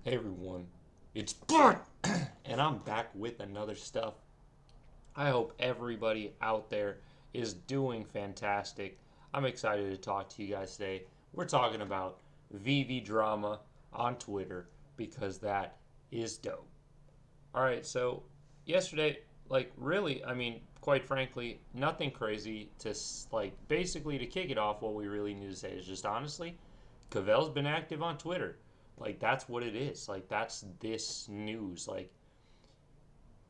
Hey everyone, it's Bart, and I'm back with another stuff. I hope everybody out there is doing fantastic. I'm excited to talk to you guys today. We're talking about Veve drama on Twitter because that is dope. All right, so yesterday, really, quite frankly, nothing crazy to basically to kick it off. What we really need to say is just honestly, Cavell's been active on Twitter. Like that's what it is. Like that's this news. Like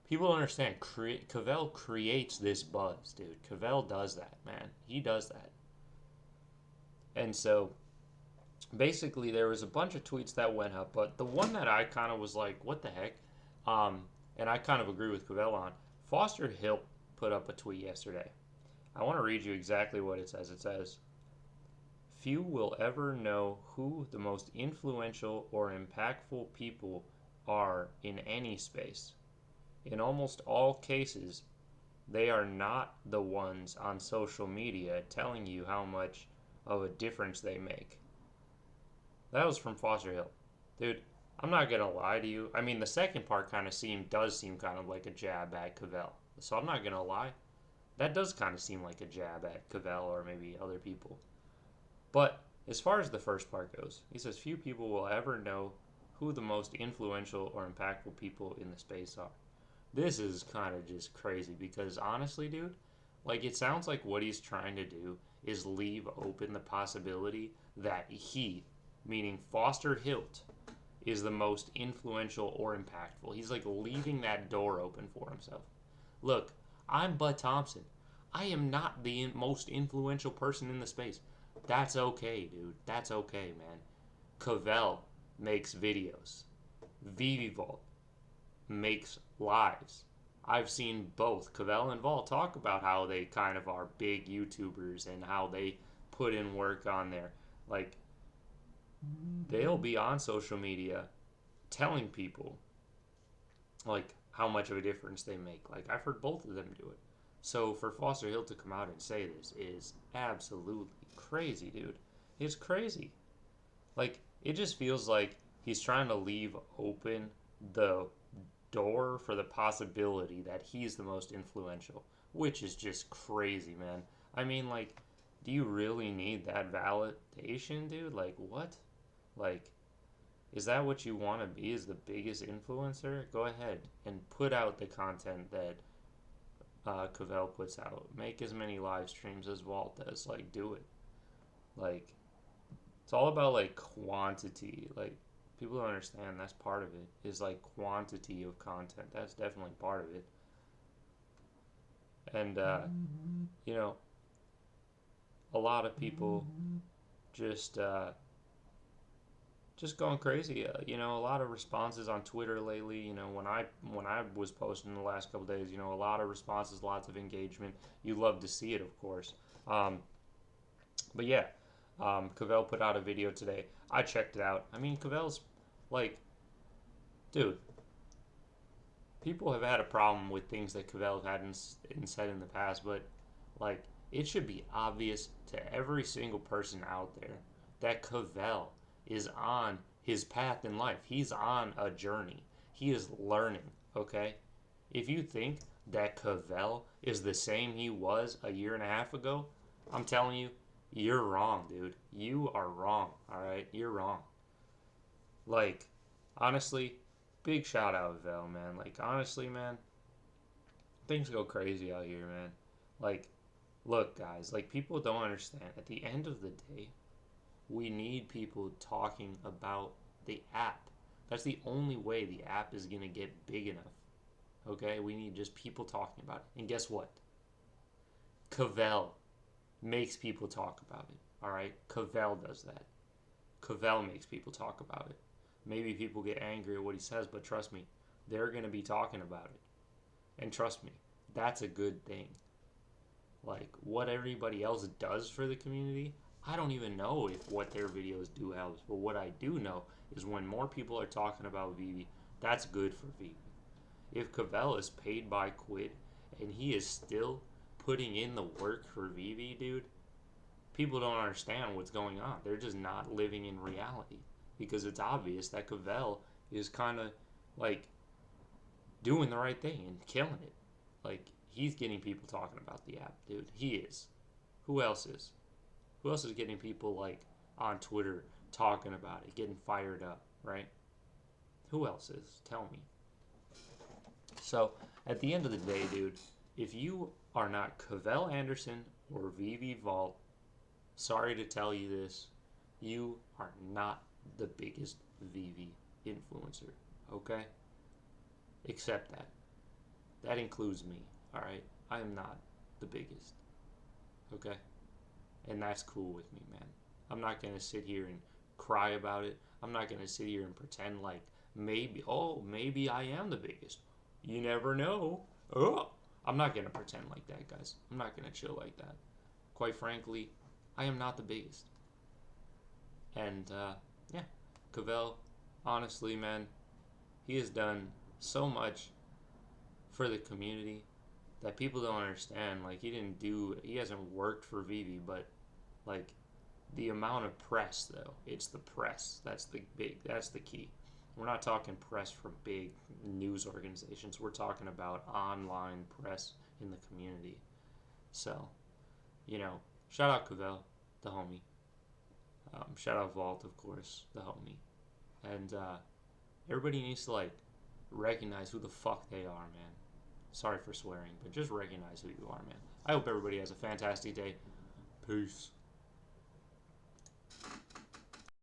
people don't understand. Cavell creates this buzz, dude. Cavell does that, man. He does that. And so basically, there was a bunch of tweets that went up, but the one that I kind of was like, "What the heck?" Um, and I kind of agree with Cavell on. Foster Hilt put up a tweet yesterday. I want to read you exactly what it says. It says, "Few will ever know who the most influential or impactful people are in any space. In almost all cases, they are not the ones on social media telling you how much of a difference they make." That was from Foster Hill. Dude, I'm not gonna lie to you. I mean, the second part kind of does seem kind of like a jab at Cavell. So I'm not gonna lie. That does kind of seem like a jab at Cavell or maybe other people. But as far as the first part goes, he says few people will ever know who the most influential or impactful people in the space are. This is kind of just crazy because honestly, dude, like it sounds like what he's trying to do is leave open the possibility that he, meaning Foster Hilt, is the most influential or impactful. He's like leaving that door open for himself. Look, I'm Bud Thompson. I am not the most influential person in the space. That's okay, dude. That's okay, man. Cavell makes videos. Vivivault makes lives. I've seen both Cavell and Vol talk about how they kind of are big YouTubers and how they put in work on there. Like, they'll be on social media telling people, like, how much of a difference they make. Like, I've heard both of them do it. So for Foster Hill to come out and say this is absolutely crazy, dude. It's crazy. Like, it just feels like he's trying to leave open the door for the possibility that he's the most influential, which is just crazy, man. I mean, like, do you really need that validation, dude? Like, what? Like, is that what you want to be? Is the biggest influencer? Go ahead and put out the content that Cavell puts out. Make as many live streams as Walt does. Like, do it. Like, it's all about like quantity. Like, people don't understand that's part of it. Is like quantity of content. That's definitely part of it. And you know, a lot of people just just going crazy. A lot of responses on Twitter lately. When I was posting the last couple days, a lot of responses, lots of engagement. You love to see it, of course. Um, but yeah, Cavell put out a video today. I checked it out. I mean, Cavell's like, dude, people have had a problem with things that Cavell had said in the past, but like, it should be obvious to every single person out there that Cavell is on his path in life. He's on a journey. He is learning, okay? If you think that Cavell is the same he was a year and a half ago, I'm telling you, you're wrong, dude. You are wrong, all right? You're wrong. Like, honestly, big shout out, Vel, man. Like, honestly, man, things go crazy out here, man. Like, look, guys, like, people don't understand. At the end of the day, we need people talking about the app. That's the only way the app is going to get big enough. Okay? We need just people talking about it. And guess what? Cavell makes people talk about it. All right? Cavell does that. Cavell makes people talk about it. Maybe people get angry at what he says, but trust me, they're going to be talking about it. And trust me, that's a good thing. Like, what everybody else does for the community, I don't even know if what their videos do helps. But what I do know is when more people are talking about Veve, that's good for Veve. If Cavell is paid by Quid and he is still putting in the work for Veve, dude, people don't understand what's going on. They're just not living in reality because it's obvious that Cavell is kind of like doing the right thing and killing it. Like, he's getting people talking about the app, dude. He is. Who else is? Who else is getting people like on Twitter talking about it, getting fired up, right? Who else is? Tell me. So at the end of the day, dude, if you are not Cavell Anderson or Veve Vault, sorry to tell you this, you are not the biggest Veve influencer. Okay? Accept that. That includes me. All right? I am not the biggest. Okay? And that's cool with me, man. I'm not going to sit here and cry about it. I'm not going to sit here and pretend like maybe I am the biggest. You never know. Oh, I'm not going to pretend like that, guys. I'm not going to chill like that. Quite frankly, I am not the biggest. And, yeah, Cavell, honestly, man, he has done so much for the community that people don't understand. Like, he hasn't worked for Veve, but, like, the amount of press, though, it's the press. That's the key. We're not talking press from big news organizations. We're talking about online press in the community. So, shout out Cavell, the homie. Shout out Vault, of course, the homie. And everybody needs to, like, recognize who the fuck they are, man. Sorry for swearing, but just recognize who you are, man. I hope everybody has a fantastic day. Peace.